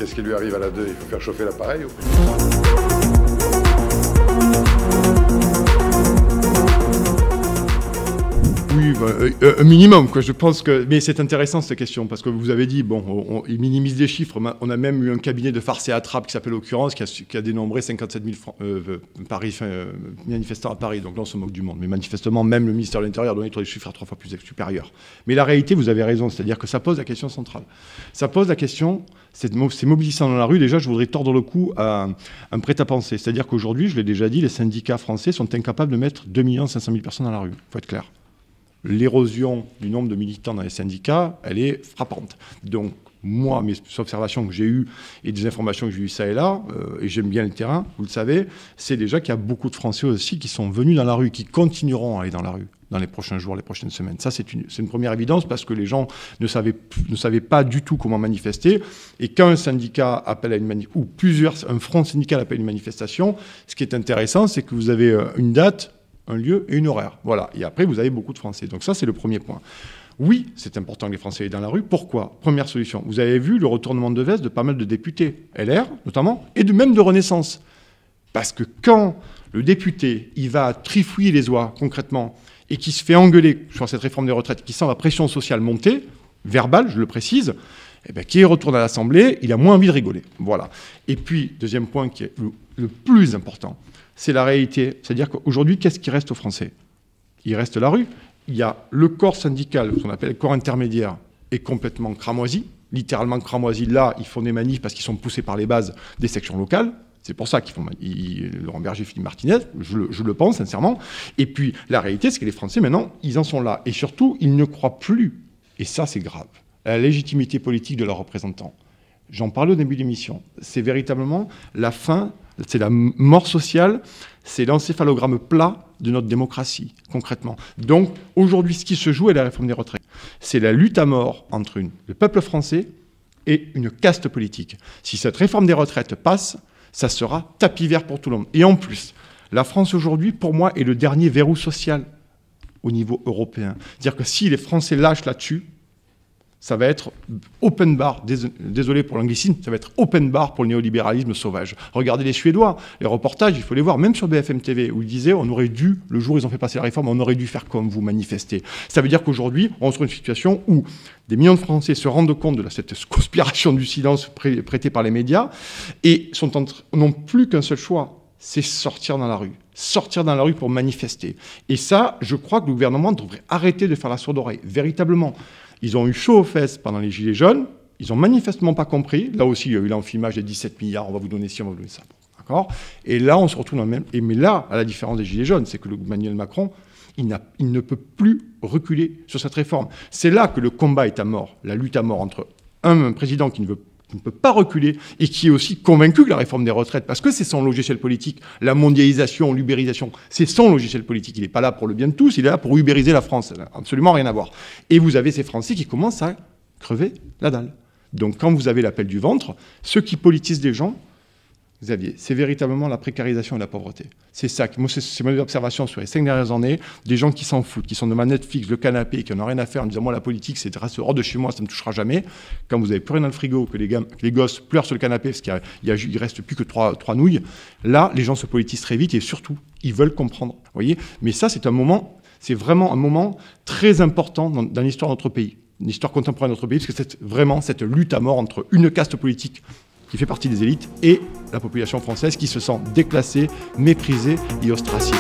Qu'est-ce qui lui arrive à la 2? Il faut faire chauffer l'appareil ou... Oui, un minimum, quoi. Je pense que... Mais c'est intéressant, cette question, parce que vous avez dit, bon, il minimise les chiffres. On a même eu un cabinet de farce et attrape qui s'appelle Occurrence, qui a dénombré 57 000 manifestants à Paris. Donc là, on se moque du monde. Mais manifestement, même le ministère de l'Intérieur a donné des chiffres à 3 fois plus supérieurs. Mais la réalité, vous avez raison, c'est-à-dire que ça pose la question centrale. Ça pose la question, c'est mobilisant dans la rue. Déjà, je voudrais tordre le cou à un prêt-à-penser. C'est-à-dire qu'aujourd'hui, je l'ai déjà dit, les syndicats français sont incapables de mettre 2 500 000 personnes dans la rue. Il faut être clair. L'érosion du nombre de militants dans les syndicats, elle est frappante. Donc, moi, mes observations que j'ai eues et des informations que j'ai eues ça et là, et j'aime bien le terrain, vous le savez, c'est déjà qu'il y a beaucoup de Français aussi qui sont venus dans la rue, qui continueront à aller dans la rue dans les prochains jours, les prochaines semaines. Ça, c'est une première évidence parce que les gens ne savaient pas du tout comment manifester. Et quand un syndicat appelle à une manifestation, ou un front syndical appelle à une manifestation, ce qui est intéressant, c'est que vous avez une date, un lieu et une horaire. Voilà. Et après, vous avez beaucoup de Français. Donc ça, c'est le premier point. Oui, c'est important que les Français aient dans la rue. Pourquoi? Première solution. Vous avez vu le retournement de veste de pas mal de députés, LR notamment, et même de Renaissance. Parce que quand le député, il va trifouiller les oies, concrètement, et qui se fait engueuler sur cette réforme des retraites, qui sent la pression sociale monter, verbale, je le précise, eh bien, qui retourne à l'Assemblée, il a moins envie de rigoler. Voilà. Et puis, deuxième point qui est le plus important, c'est la réalité. C'est-à-dire qu'aujourd'hui, qu'est-ce qui reste aux Français? Il reste la rue. Il y a le corps syndical, ce qu'on appelle le corps intermédiaire, est complètement cramoisi. Littéralement cramoisi. Là, ils font des manifs parce qu'ils sont poussés par les bases des sections locales. C'est pour ça qu'ils font Laurent Berger, Philippe Martinez, je le pense sincèrement. Et puis, la réalité, c'est que les Français, maintenant, ils en sont là. Et surtout, ils ne croient plus, et ça, c'est grave, à la légitimité politique de leurs représentants. J'en parlais au début de l'émission. C'est véritablement la fin, c'est la mort sociale, c'est l'encéphalogramme plat de notre démocratie, concrètement. Donc, aujourd'hui, ce qui se joue est la réforme des retraites. C'est la lutte à mort entre le peuple français et une caste politique. Si cette réforme des retraites passe, ça sera tapis vert pour tout le monde. Et en plus, la France aujourd'hui, pour moi, est le dernier verrou social au niveau européen. C'est-à-dire que si les Français lâchent là-dessus, ça va être open bar, désolé pour l'anglicisme, ça va être open bar pour le néolibéralisme sauvage. Regardez les Suédois, les reportages, il faut les voir, même sur BFM TV, où ils disaient, on aurait dû, le jour où ils ont fait passer la réforme, on aurait dû faire comme vous, manifester. Ça veut dire qu'aujourd'hui, on se trouve dans une situation où des millions de Français se rendent compte de cette conspiration du silence prêtée par les médias et n'ont plus qu'un seul choix, c'est sortir dans la rue. Sortir dans la rue pour manifester. Et ça, je crois que le gouvernement devrait arrêter de faire la sourde oreille, véritablement. Ils ont eu chaud aux fesses pendant les Gilets jaunes, ils n'ont manifestement pas compris. Là aussi, il y a eu l'enfilmage des 17 milliards, on va vous donner ci, on va vous donner ça. D'accord ? Et là, on se retrouve dans le même... Mais là, à la différence des Gilets jaunes, c'est que Emmanuel Macron, il ne peut plus reculer sur cette réforme. C'est là que le combat est à mort, la lutte à mort entre un président qui ne peut pas reculer et qui est aussi convaincu que la réforme des retraites, parce que c'est son logiciel politique, la mondialisation, l'ubérisation, c'est son logiciel politique. Il n'est pas là pour le bien de tous, il est là pour ubériser la France. Ça n'a absolument rien à voir. Et vous avez ces Français qui commencent à crever la dalle. Donc quand vous avez l'appel du ventre, ceux qui politisent les gens, Xavier, c'est véritablement la précarisation et la pauvreté. C'est ça, moi, c'est mon observation sur les 5 dernières années, des gens qui s'en foutent, qui sont devant Netflix, le canapé, qui n'en ont rien à faire en disant, moi, la politique, c'est de rester hors de chez moi, ça ne me touchera jamais. Quand vous n'avez plus rien dans le frigo, que les gosses pleurent sur le canapé parce qu'il ne reste plus que 3 nouilles, là, les gens se politisent très vite et surtout, ils veulent comprendre. Vous voyez ? Mais ça, c'est vraiment un moment très important dans l'histoire de notre pays, l'histoire contemporaine de notre pays, parce que c'est vraiment cette lutte à mort entre une caste politique qui fait partie des élites, et la population française qui se sent déclassée, méprisée et ostracisée.